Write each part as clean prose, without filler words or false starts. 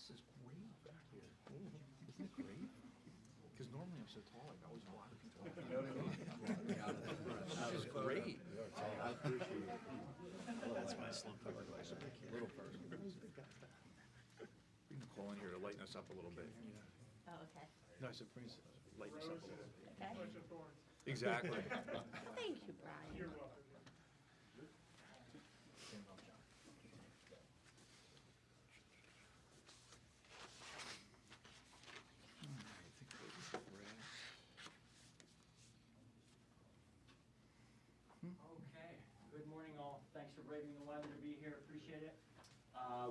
This is great back here. Isn't it great? Because normally I'm so tall, I always want to be tall. You know what I mean? This is great. I appreciate it. Oh, that's my slump cover. Little person. Bring Nicole in here to lighten us up a little bit. Oh, okay. No, I said, bring us, lighten us up a little bit. Okay. Exactly. Thank you, Brian. You're welcome. Okay, good morning all. Thanks for braving the weather to be here, appreciate it.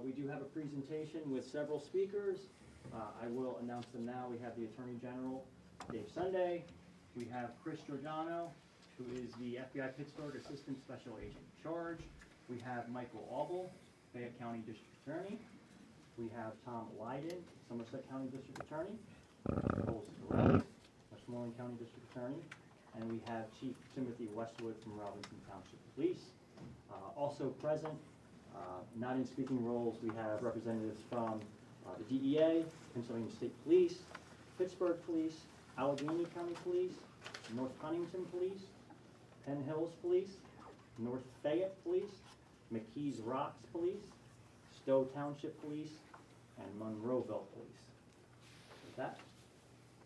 We do have a presentation with several speakers. I will announce them now. We have the Attorney General, Dave Sunday. We have Chris Giordano, who is the FBI Pittsburgh Assistant Special Agent in Charge. We have Michael Auble, Fayette County District Attorney. We have Tom Lydon, Somerset County District Attorney. Nicole Scarelli, Westmoreland County District Attorney. And we have Chief Timothy Westwood from Robinson Township Police. Also present, not in speaking roles, we have representatives from the DEA, Pennsylvania State Police, Pittsburgh Police, Allegheny County Police, North Huntington Police, Penn Hills Police, North Fayette Police, McKees Rocks Police, Stowe Township Police, and Monroeville Police. With that,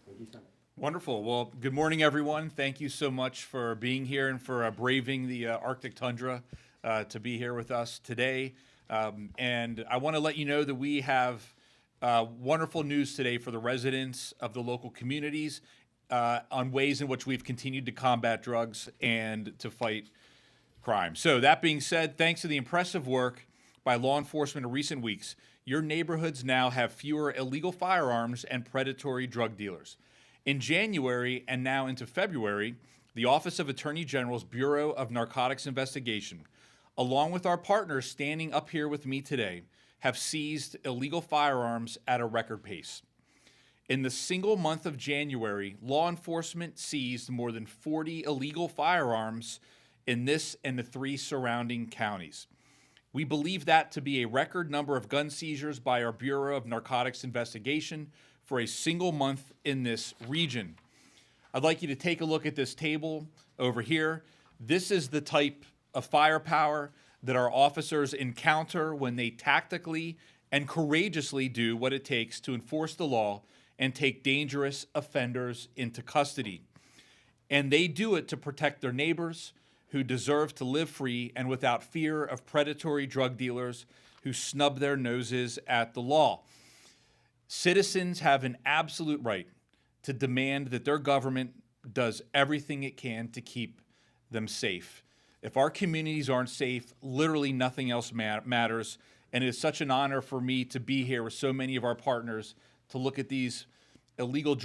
AG Sunday. Wonderful. Well, good morning, everyone. Thank you so much for being here and for braving the Arctic tundra to be here with us today. And I want to let you know that we have wonderful news today for the residents of the local communities on ways in which we've continued to combat drugs and to fight crime. So that being said, thanks to the impressive work by law enforcement in recent weeks, your neighborhoods now have fewer illegal firearms and predatory drug dealers. In January and now into February, the Office of Attorney General's Bureau of Narcotics Investigation, along with our partners standing up here with me today, have seized illegal firearms at a record pace. In the single month of January, law enforcement seized more than 40 illegal firearms in this and the 3 surrounding counties. We believe that to be a record number of gun seizures by our Bureau of Narcotics Investigation for a single month in this region. I'd like you to take a look at this table over here. This is the type of firepower that our officers encounter when they tactically and courageously do what it takes to enforce the law and take dangerous offenders into custody. And they do it to protect their neighbors who deserve to live free and without fear of predatory drug dealers who snub their noses at the law. Citizens have an absolute right to demand that their government does everything it can to keep them safe. If our communities aren't safe, literally nothing else matters. And it is such an honor for me to be here with so many of our partners to look at these illegal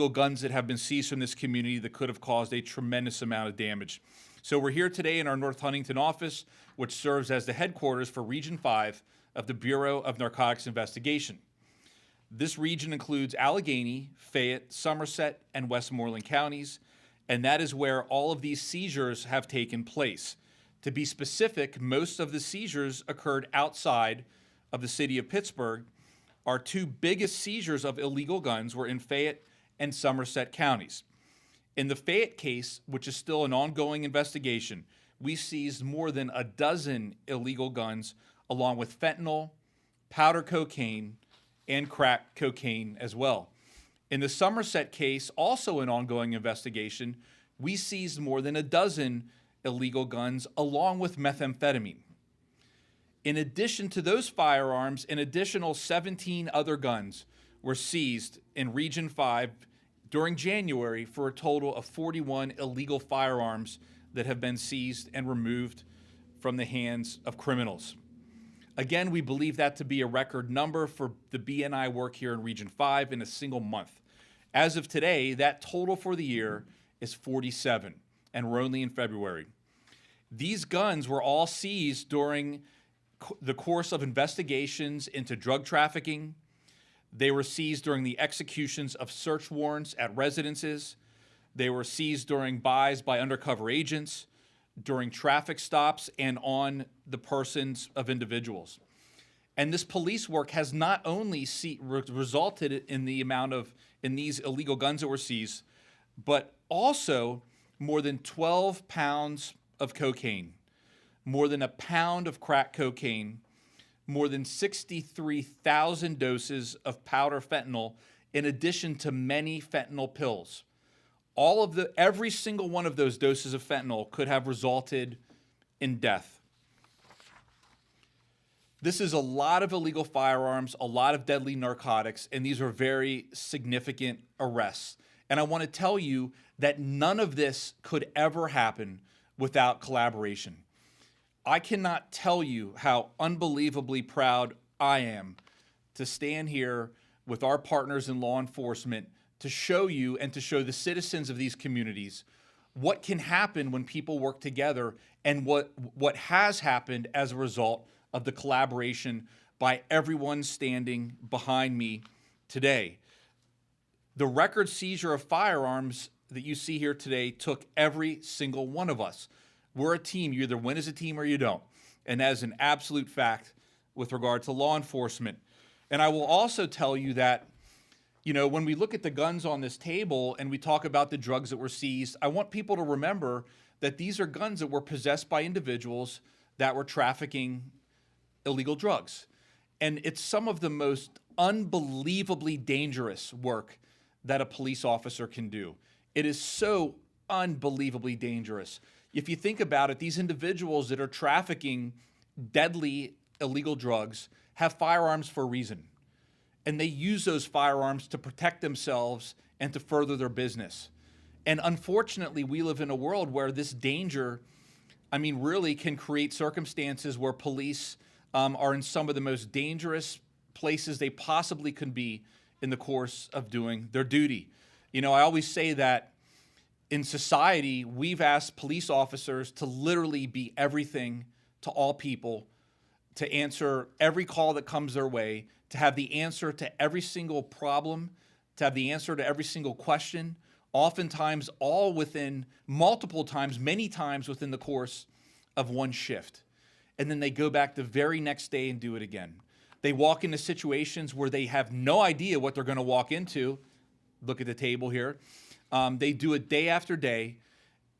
guns that have been seized from this community that could have caused a tremendous amount of damage. So we're here today in our North Huntington office, which serves as the headquarters for Region 5 of the Bureau of Narcotics Investigation. This region includes Allegheny, Fayette, Somerset, and Westmoreland counties, and that is where all of these seizures have taken place. To be specific, most of the seizures occurred outside of the city of Pittsburgh. Our 2 biggest seizures of illegal guns were in Fayette and Somerset counties. In the Fayette case, which is still an ongoing investigation, we seized more than a dozen illegal guns, along with fentanyl, powder cocaine, and crack cocaine as well. In the Somerset case, also an ongoing investigation, we seized more than a dozen illegal guns along with methamphetamine. In addition to those firearms, an additional 17 other guns were seized in Region 5 during January for a total of 41 illegal firearms that have been seized and removed from the hands of criminals. Again, we believe that to be a record number for the BNI work here in Region 5 in a single month. As of today, that total for the year is 47, and we're only in February. These guns were all seized during the course of investigations into drug trafficking. They were seized during the executions of search warrants at residences. They were seized during buys by undercover agents, during traffic stops, and on the persons of individuals. And this police work has not only resulted in these illegal guns that were seized, but also more than 12 pounds of cocaine, more than a pound of crack cocaine, more than 63,000 doses of powder fentanyl, in addition to many fentanyl pills. Every single one of those doses of fentanyl could have resulted in death. This is a lot of illegal firearms, a lot of deadly narcotics, and these are very significant arrests. And I want to tell you that none of this could ever happen without collaboration. I cannot tell you how unbelievably proud I am to stand here with our partners in law enforcement to show you and to show the citizens of these communities what can happen when people work together and what has happened as a result of the collaboration by everyone standing behind me today. The record seizure of firearms that you see here today took every single one of us. We're a team. You either win as a team or you don't. And that is an absolute fact with regard to law enforcement. And I will also tell you that, when we look at the guns on this table and we talk about the drugs that were seized, I want people to remember that these are guns that were possessed by individuals that were trafficking illegal drugs. And it's some of the most unbelievably dangerous work that a police officer can do. It is so unbelievably dangerous. If you think about it, these individuals that are trafficking deadly illegal drugs have firearms for a reason. And they use those firearms to protect themselves and to further their business. And unfortunately, we live in a world where this danger, really can create circumstances where police are in some of the most dangerous places they possibly could be in the course of doing their duty. I always say that in society, we've asked police officers to literally be everything to all people, to answer every call that comes their way, to have the answer to every single problem, to have the answer to every single question, oftentimes multiple times, many times within the course of one shift. And then they go back the very next day and do it again. They walk into situations where they have no idea what they're going to walk into. Look at the table here. They do it day after day,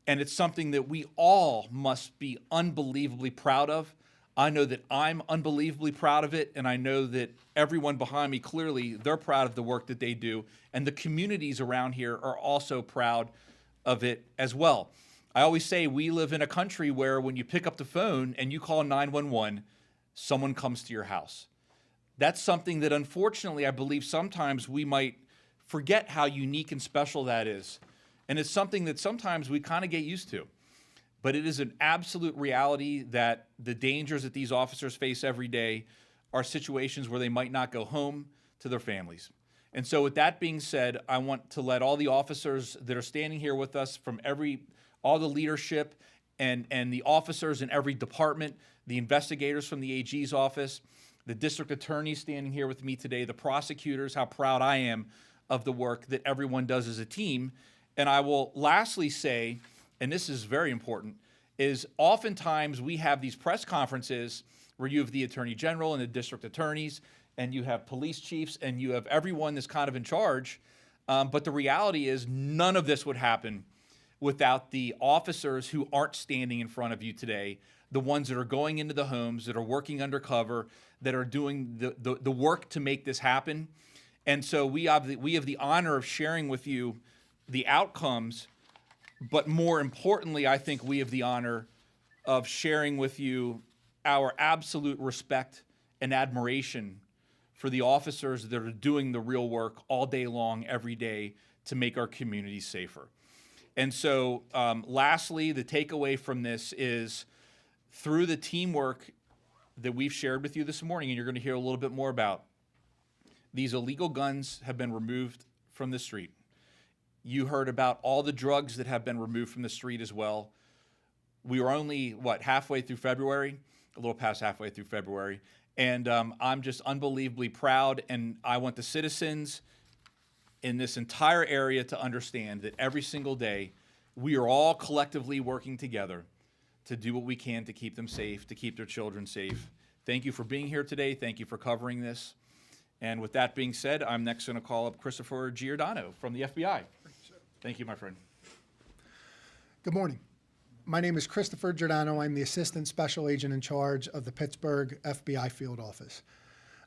and it's something that we all must be unbelievably proud of. I know that I'm unbelievably proud of it, and I know that everyone behind me, clearly, they're proud of the work that they do, and the communities around here are also proud of it as well. I always say we live in a country where when you pick up the phone and you call 911, someone comes to your house. That's something that, unfortunately, I believe sometimes we might forget how unique and special that is. And it's something that sometimes we kind of get used to. But it is an absolute reality that the dangers that these officers face every day are situations where they might not go home to their families. And so with that being said, I want to let all the officers that are standing here with us from all the leadership and the officers in every department, the investigators from the AG's office, the district attorneys standing here with me today, the prosecutors, how proud I am of the work that everyone does as a team. And I will lastly say, and this is very important, is oftentimes we have these press conferences where you have the attorney general and the district attorneys, and you have police chiefs, and you have everyone that's kind of in charge. But the reality is none of this would happen without the officers who aren't standing in front of you today, the ones that are going into the homes, that are working undercover, that are doing the work to make this happen. And so we have the honor of sharing with you the outcomes, but more importantly, I think we have the honor of sharing with you our absolute respect and admiration for the officers that are doing the real work all day long, every day, to make our communities safer. And so lastly, the takeaway from this is through the teamwork that we've shared with you this morning, and you're going to hear a little bit more about, these illegal guns have been removed from the street. You heard about all the drugs that have been removed from the street as well. We were only, halfway through February? A little past halfway through February. And I'm just unbelievably proud, and I want the citizens in this entire area to understand that every single day we are all collectively working together to do what we can to keep them safe, to keep their children safe. thank you for being here today. Thank you for covering this. And with that being said, I'm next going to call up Christopher Giordano from the FBI. Thank you, my friend. Good morning. My name is Christopher Giordano. I'm the Assistant Special Agent in charge of the Pittsburgh FBI Field Office.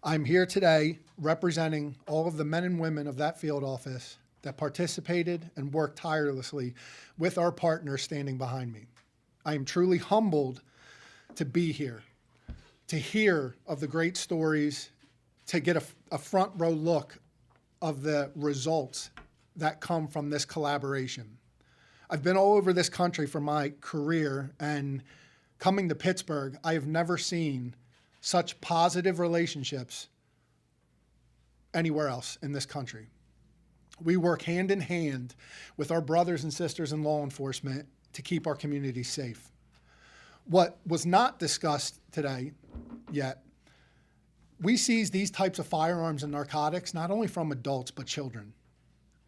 I'm here today representing all of the men and women of that field office that participated and worked tirelessly with our partners standing behind me. I am truly humbled to be here, to hear of the great stories, to get a front row look of the results that come from this collaboration. I've been all over this country for my career, and coming to Pittsburgh, I have never seen such positive relationships anywhere else in this country. We work hand in hand with our brothers and sisters in law enforcement to keep our communities safe. What was not discussed today yet, we seize these types of firearms and narcotics not only from adults but children.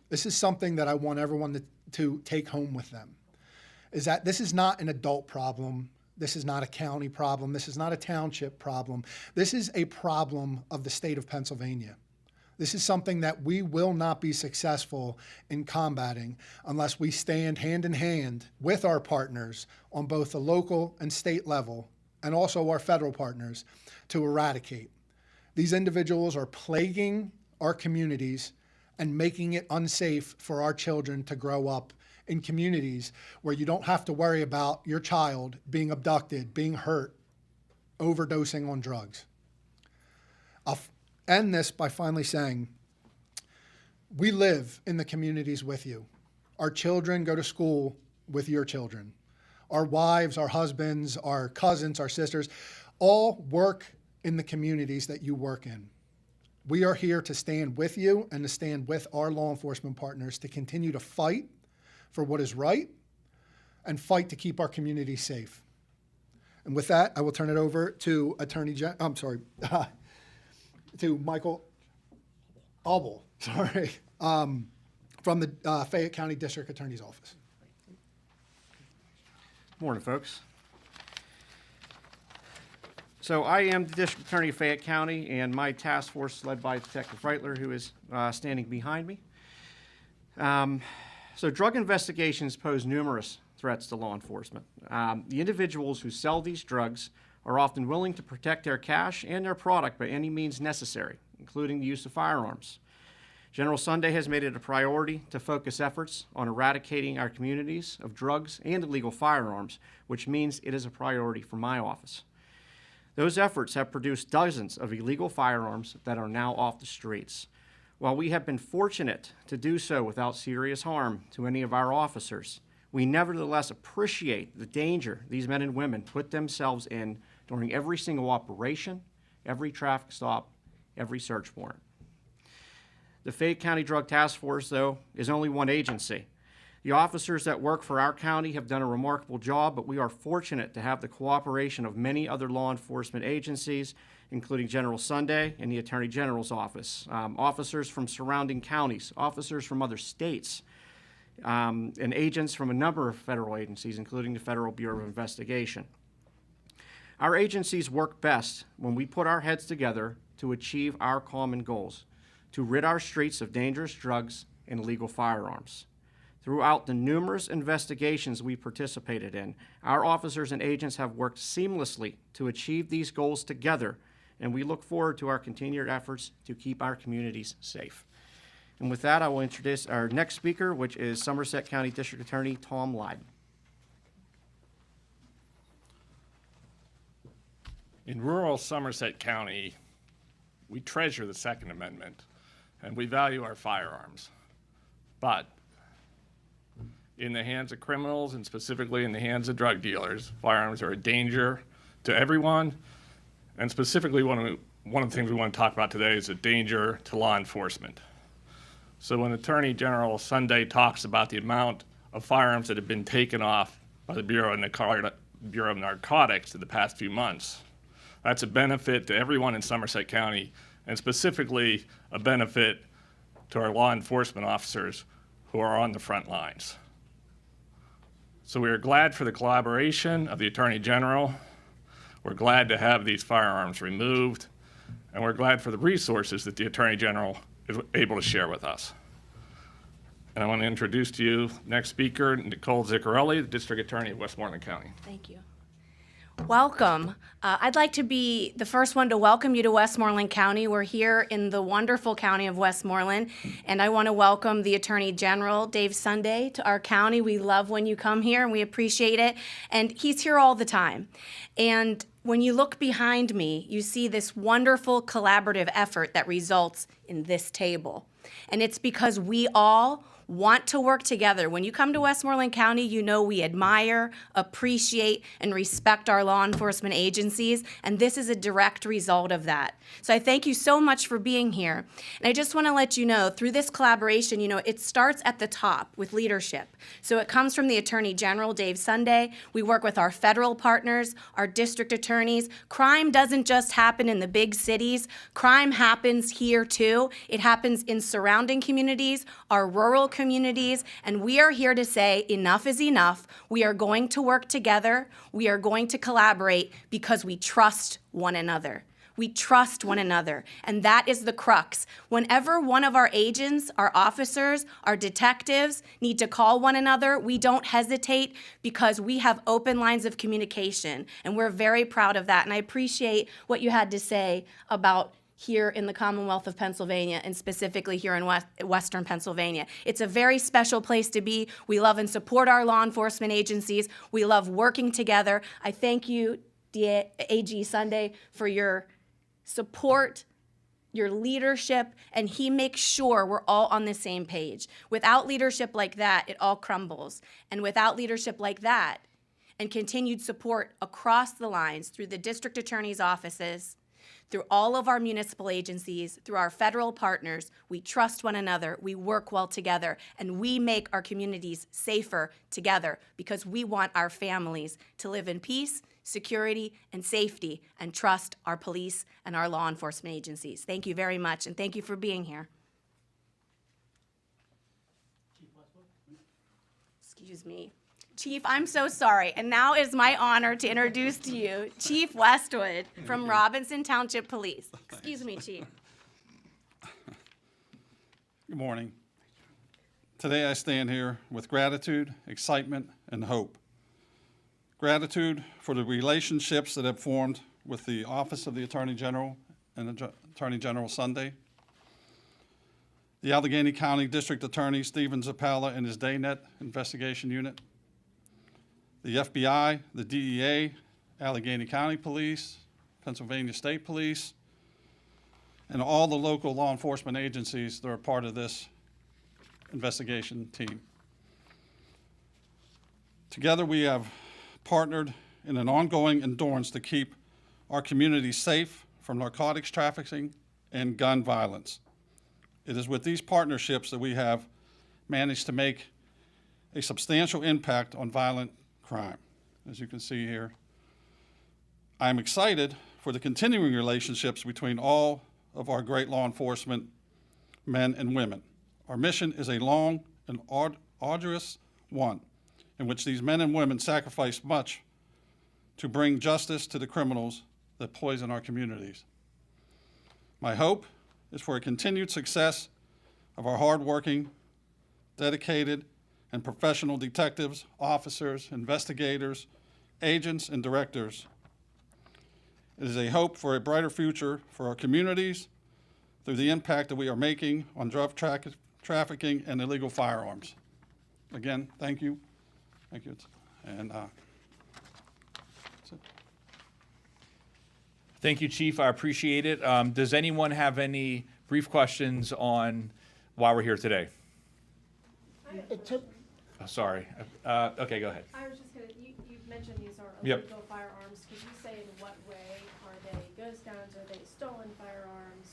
This is something that I want everyone to take home with them, is that this is not an adult problem. This is not a county problem. This is not a township problem. This is a problem of the state of Pennsylvania. This is something that we will not be successful in combating unless we stand hand in hand with our partners on both the local and state level, and also our federal partners, to eradicate. These individuals are plaguing our communities and making it unsafe for our children to grow up in communities where you don't have to worry about your child being abducted, being hurt, overdosing on drugs. I'll end this by finally saying, we live in the communities with you. Our children go to school with your children. Our wives, our husbands, our cousins, our sisters, all work in the communities that you work in. We are here to stand with you and to stand with our law enforcement partners to continue to fight for what is right and fight to keep our communities safe. And with that, I will turn it over to to Michael Obel, from the Fayette County District Attorney's Office. Morning, folks. So I am the District Attorney of Fayette County, and my task force is led by Detective Reitler, who is standing behind me. So drug investigations pose numerous threats to law enforcement. The individuals who sell these drugs are often willing to protect their cash and their product by any means necessary, including the use of firearms. General Sunday has made it a priority to focus efforts on eradicating our communities of drugs and illegal firearms, which means it is a priority for my office. Those efforts have produced dozens of illegal firearms that are now off the streets. While we have been fortunate to do so without serious harm to any of our officers, we nevertheless appreciate the danger these men and women put themselves in during every single operation, every traffic stop, every search warrant. The Fayette County Drug Task Force, though, is only one agency. The officers that work for our county have done a remarkable job, but we are fortunate to have the cooperation of many other law enforcement agencies, including General Sunday and the Attorney General's office, officers from surrounding counties, officers from other states, and agents from a number of federal agencies, including the Federal Bureau of Investigation. Our agencies work best when we put our heads together to achieve our common goals, to rid our streets of dangerous drugs and illegal firearms. Throughout the numerous investigations we participated in, our officers and agents have worked seamlessly to achieve these goals together, and we look forward to our continued efforts to keep our communities safe. And with that, I will introduce our next speaker, which is Somerset County District Attorney Tom Lydon. In rural Somerset County, we treasure the Second Amendment, and we value our firearms. But in the hands of criminals, and specifically in the hands of drug dealers, firearms are a danger to everyone, and specifically one of the things we want to talk about today is a danger to law enforcement. So when Attorney General Sunday talks about the amount of firearms that have been taken off by the Bureau of Narcotics in the past few months, that's a benefit to everyone in Somerset County, and specifically a benefit to our law enforcement officers who are on the front lines. So we are glad for the collaboration of the Attorney General. We're glad to have these firearms removed, and we're glad for the resources that the Attorney General is able to share with us. And I want to introduce to you next speaker, Nicole Ziccarelli, the District Attorney of Westmoreland County. Thank you. Welcome. I'd like to be the first one to welcome you to Westmoreland County. We're here in the wonderful county of Westmoreland, and I want to welcome the Attorney General, Dave Sunday, to our county. We love when you come here, and we appreciate it. And he's here all the time. And when you look behind me, you see this wonderful collaborative effort that results in this table. And it's because we all want to work together. When you come to Westmoreland County, you know we admire, appreciate, and respect our law enforcement agencies, and this is a direct result of that. So I thank you so much for being here. And I just want to let you know, through this collaboration, it starts at the top with leadership. So it comes from the Attorney General, Dave Sunday. We work with our federal partners, our district attorneys. Crime doesn't just happen in the big cities. Crime happens here too. It happens in surrounding communities, our rural communities, and we are here to say enough is enough. We are going to work together. We are going to collaborate because we trust one another. We trust one another, and that is the crux. Whenever one of our agents, our officers, our detectives need to call one another, we don't hesitate because we have open lines of communication, and we're very proud of that. And I appreciate what you had to say about here in the Commonwealth of Pennsylvania, and specifically here in Western Pennsylvania. It's a very special place to be. We love and support our law enforcement agencies. We love working together. I thank you, AG Sunday, for your support, your leadership, and he makes sure we're all on the same page. Without leadership like that, it all crumbles. And without leadership like that, and continued support across the lines through the district attorney's offices, through all of our municipal agencies, through our federal partners, we trust one another, we work well together, and we make our communities safer together because we want our families to live in peace, security, and safety, and trust our police and our law enforcement agencies. Thank you very much, and thank you for being here. Excuse me. Chief, I'm so sorry. And now is my honor to introduce to you Chief Westwood from Robinson Township Police. Excuse me, Chief. Good morning. Today I stand here with gratitude, excitement, and hope. Gratitude for the relationships that have formed with the Office of the Attorney General and Attorney General Sunday, the Allegheny County District Attorney Stephen Zappala and his DayNet investigation unit, the FBI, the DEA, Allegheny County Police, Pennsylvania State Police, and all the local law enforcement agencies that are part of this investigation team. Together we have partnered in an ongoing endurance to keep our community safe from narcotics trafficking and gun violence. It is with these partnerships that we have managed to make a substantial impact on violent crime, as you can see here. I am excited for the continuing relationships between all of our great law enforcement men and women. Our mission is a long and arduous one, in which these men and women sacrifice much to bring justice to the criminals that poison our communities. My hope is for a continued success of our hardworking, dedicated, and professional detectives, officers, investigators, agents, and directors. It is a hope for a brighter future for our communities through the impact that we are making on drug trafficking and illegal firearms. Again, thank you. Thank you. And that's it. Thank you, Chief. I appreciate it. Does anyone have any brief questions on why we're here today? Oh, sorry. Okay, go ahead. I was just gonna, you've mentioned these are Yep. illegal firearms. Could you say in what way are they ghost guns? Are they stolen firearms?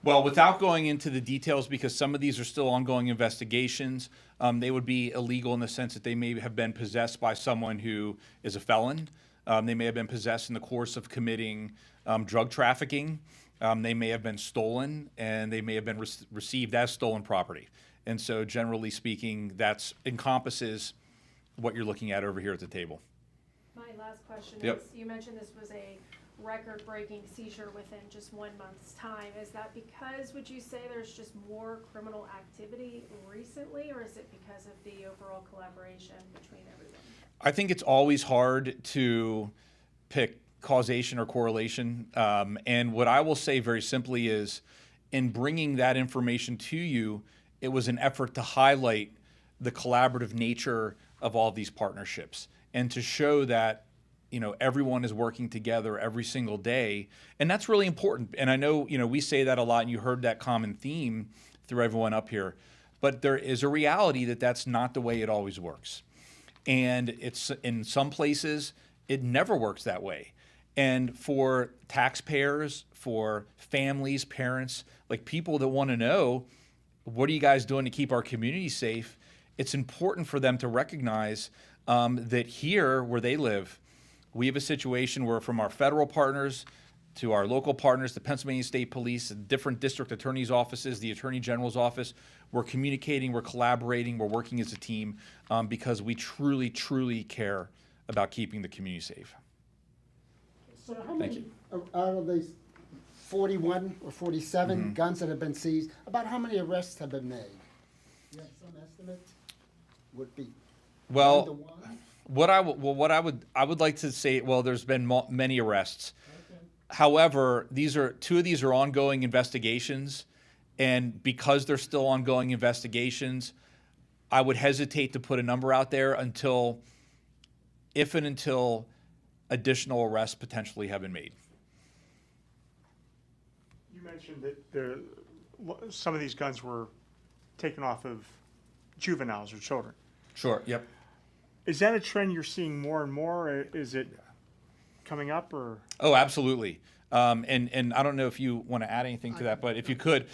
Well, without going into the details, because some of these are still ongoing investigations, they would be illegal in the sense that they may have been possessed by someone who is a felon. They may have been possessed in the course of committing drug trafficking. They may have been stolen, and they may have been received as stolen property. And so generally speaking, that encompasses what you're looking at over here at the table. My last question Yep. is, you mentioned this was a record-breaking seizure within just 1 month's time. Is that because, would you say, there's just more criminal activity recently, or is it because of the overall collaboration between everyone? I think it's always hard to pick causation or correlation. And what I will say very simply is, in bringing that information to you, it was an effort to highlight the collaborative nature of all these partnerships and to show that, you know, everyone is working together every single day. And that's really important. And I know, you know, we say that a lot, and you heard that common theme through everyone up here. But there is a reality that that's not the way it always works. And it's in some places, it never works that way. And for taxpayers, for families, parents, like people that want to know, what are you guys doing to keep our community safe? It's important for them to recognize that here where they live, we have a situation where from our federal partners to our local partners, the Pennsylvania State Police, the different district attorneys' offices, the Attorney General's office, we're communicating, we're collaborating, we're working as a team because we truly, truly care about keeping the community safe. So how many out of these 41 or 47 guns that have been seized, about how many arrests have been made? You have some estimate? Would be Well, 1 to 1? I would like to say, well, there's been many arrests. Okay. However, two of these are ongoing investigations, and because they're still ongoing investigations, I would hesitate to put a number out there until additional arrests potentially have been made. You mentioned that some of these guns were taken off of juveniles or children. Sure. Yep. Is that a trend you're seeing more and more? Is it coming up, or? Oh, absolutely. And I don't know if you want to add anything to that, but if you could.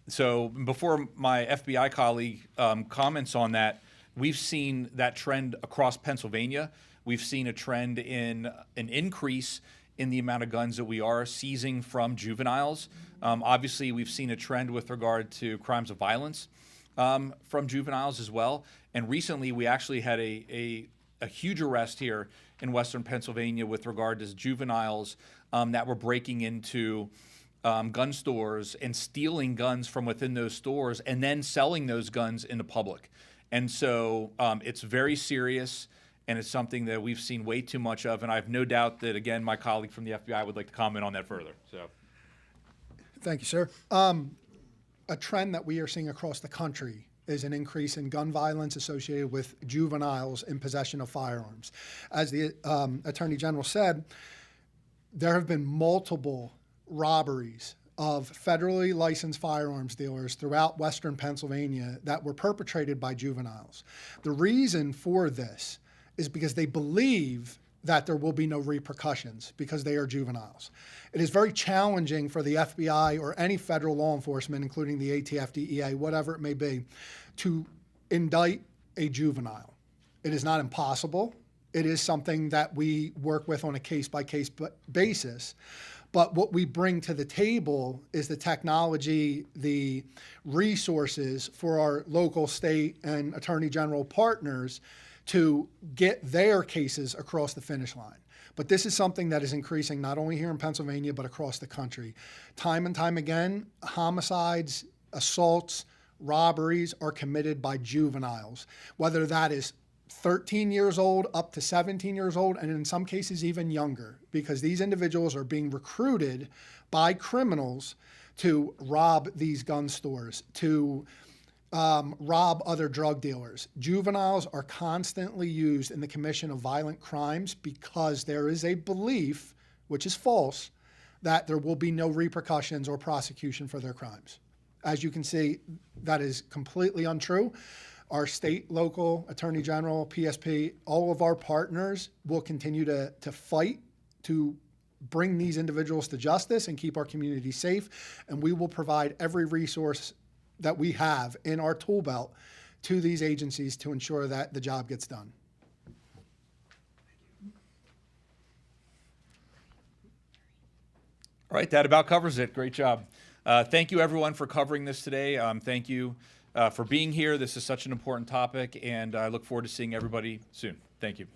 So before my FBI colleague comments on that, we've seen that trend across Pennsylvania. We've seen a trend in an increase in the amount of guns that we are seizing from juveniles. Obviously, we've seen a trend with regard to crimes of violence from juveniles as well. And recently, we actually had a huge arrest here in Western Pennsylvania with regard to juveniles that were breaking into gun stores and stealing guns from within those stores and then selling those guns in the public. And so it's very serious, and it's something that we've seen way too much of. And I have no doubt that, again, my colleague from the FBI would like to comment on that further. So, Thank you, sir. A trend that we are seeing across the country is an increase in gun violence associated with juveniles in possession of firearms. As the Attorney General said, there have been multiple robberies of federally licensed firearms dealers throughout Western Pennsylvania that were perpetrated by juveniles. The reason for this is because they believe that there will be no repercussions because they are juveniles. It is very challenging for the FBI or any federal law enforcement, including the ATF, DEA, whatever it may be, to indict a juvenile. It is not impossible. It is something that we work with on a case-by-case basis. But what we bring to the table is the technology, the resources for our local, state, and attorney general partners to get their cases across the finish line. But this is something that is increasing not only here in Pennsylvania, but across the country. Time and time again, homicides, assaults, robberies are committed by juveniles, whether that is 13 years old up to 17 years old, and in some cases even younger, because these individuals are being recruited by criminals to rob these gun stores, to rob other drug dealers. Juveniles are constantly used in the commission of violent crimes because there is a belief, which is false, that there will be no repercussions or prosecution for their crimes. As you can see, that is completely untrue. Our state, local, attorney general, PSP, all of our partners will continue to fight to bring these individuals to justice and keep our community safe. And we will provide every resource that we have in our tool belt to these agencies to ensure that the job gets done. all right, that about covers it. Great job. Thank you, everyone, for covering this today. Thank you for being here. This is such an important topic, and I look forward to seeing everybody soon. Thank you.